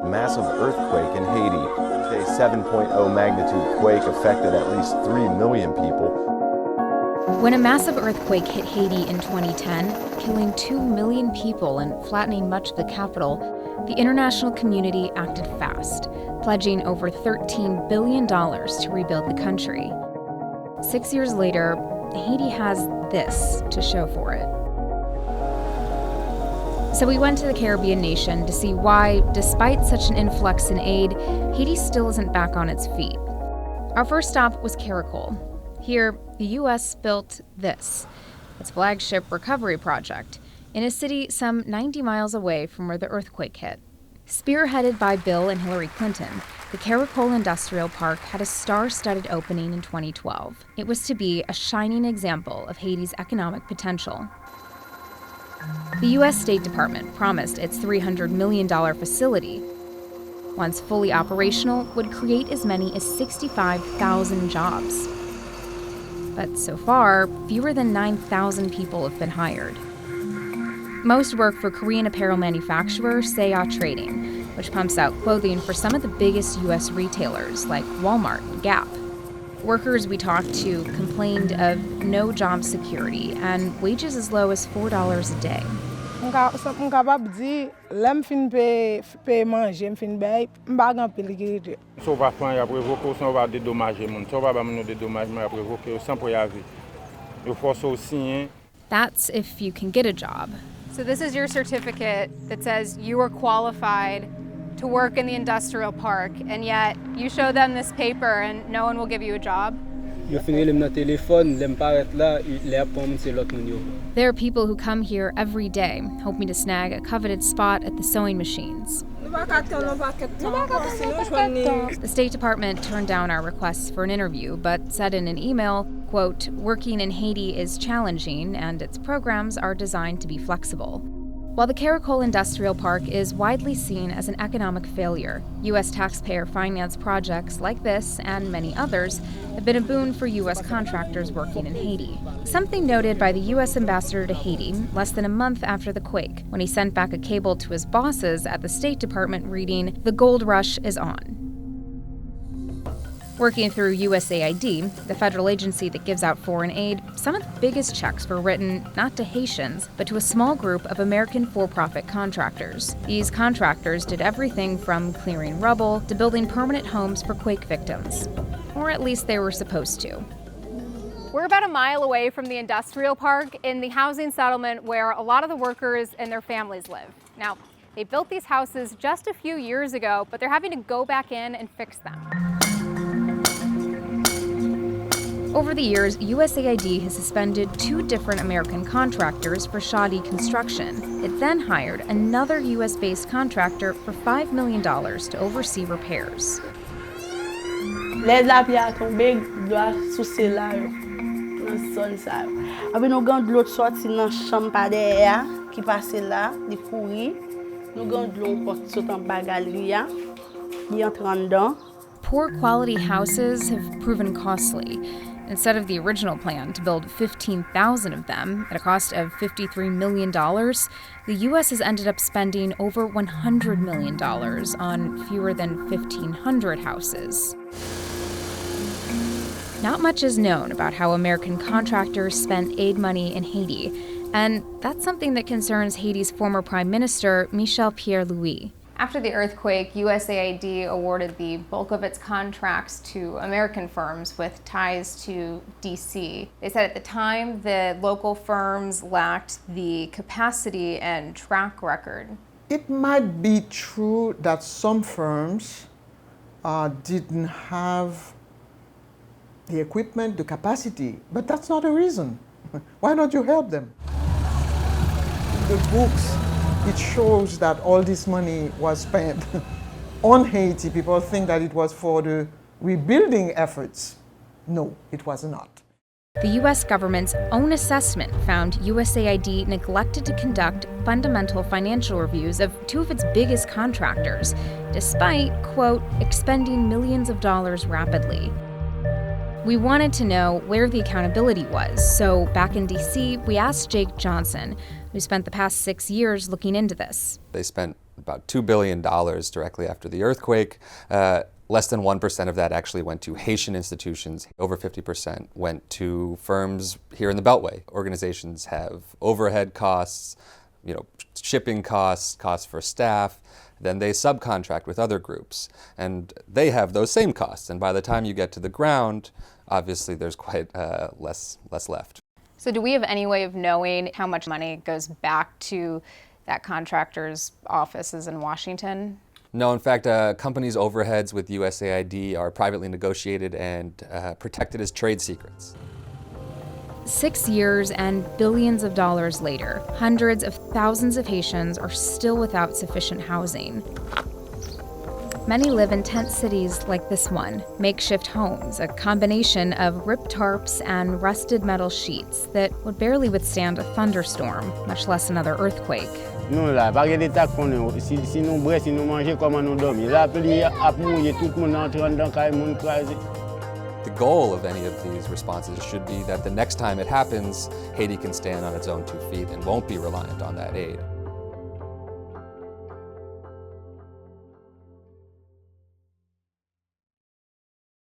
Massive earthquake in Haiti. A 7.0 magnitude quake affected at least 3 million people. When a massive earthquake hit Haiti in 2010, killing 2 million people and flattening much of the capital, the international community acted fast, pledging over $13 billion to rebuild the country. 6 years later, Haiti has this to show for it. So we went to the Caribbean nation to see why, despite such an influx in aid, Haiti still isn't back on its feet. Our first stop was Caracol. Here, the U.S. built this, its flagship recovery project, in a city some 90 miles away from where the earthquake hit. Spearheaded by Bill and Hillary Clinton, the Caracol Industrial Park had a star-studded opening in 2012. It was to be a shining example of Haiti's economic potential. The U.S. State Department promised its $300 million facility, once fully operational, would create as many as 65,000 jobs. But so far, fewer than 9,000 people have been hired. Most work for Korean apparel manufacturer Seiya Trading, which pumps out clothing for some of the biggest U.S. retailers like Walmart and Gap. Workers we talked to complained of no job security and wages as low as $4 a day. That's if you can get a job. So this is your certificate that says you are qualified to work in the industrial park, and yet you show them this paper and no one will give you a job? There are people who come here every day, hoping to snag a coveted spot at the sewing machines. The State Department turned down our requests for an interview, but said in an email, quote, "Working in Haiti is challenging and its programs are designed to be flexible." While the Caracol Industrial Park is widely seen as an economic failure, U.S. taxpayer-financed projects like this and many others have been a boon for U.S. contractors working in Haiti. Something noted by the U.S. ambassador to Haiti less than a month after the quake, when he sent back a cable to his bosses at the State Department reading, "The gold rush is on." Working through USAID, the federal agency that gives out foreign aid, some of the biggest checks were written not to Haitians, but to a small group of American for-profit contractors. These contractors did everything from clearing rubble to building permanent homes for quake victims. Or at least they were supposed to. We're about a mile away from the industrial park in the housing settlement where a lot of the workers and their families live. Now, they built these houses just a few years ago, but they're having to go back in and fix them. Over the years, USAID has suspended 2 different American contractors for shoddy construction. It then hired another US-based contractor for $5 million to oversee repairs. Les appuis tombés doivent sous là dans zone ça. Avec nous gand de l'autre sorti dans chambre pas derrière qui passe là, di courir. Nous gand de l'autre porte sur en bas galerie, di entrer dedans. Poor quality houses have proven costly. Instead of the original plan to build 15,000 of them at a cost of $53 million, the U.S. has ended up spending over $100 million on fewer than 1,500 houses. Not much is known about how American contractors spent aid money in Haiti, and that's something that concerns Haiti's former Prime Minister, Michel Pierre-Louis. After the earthquake, USAID awarded the bulk of its contracts to American firms with ties to D.C. They said at the time the local firms lacked the capacity and track record. It might be true that some firms didn't have the equipment, the capacity, but that's not a reason. Why don't you help them? The books, it shows that all this money was spent on Haiti. People think that it was for the rebuilding efforts. No, it was not. The U.S. government's own assessment found USAID neglected to conduct fundamental financial reviews of 2 of its biggest contractors, despite, quote, expending millions of dollars rapidly. We wanted to know where the accountability was, so back in D.C., we asked Jake Johnson, who spent the past 6 years looking into this. They spent about $2 billion directly after the earthquake. Less than 1% of that actually went to Haitian institutions. Over 50% went to firms here in the Beltway. Organizations have overhead costs, shipping costs, costs for staff. Then they subcontract with other groups, and they have those same costs. And by the time you get to the ground, obviously there's quite less left. So do we have any way of knowing how much money goes back to that contractor's offices in Washington? No, in fact, companies' overheads with USAID are privately negotiated and protected as trade secrets. 6 years and billions of dollars later, hundreds of thousands of Haitians are still without sufficient housing. Many live in tent cities like this one, makeshift homes, a combination of ripped tarps and rusted metal sheets that would barely withstand a thunderstorm, much less another earthquake. Non la, pa gen detak konen, si nou bre, si nou manje, koman nou dormi. La pli ap mouye, tout moun entran dan kay moun krasi. The goal of any of these responses should be that the next time it happens, Haiti can stand on its own 2 feet and won't be reliant on that aid.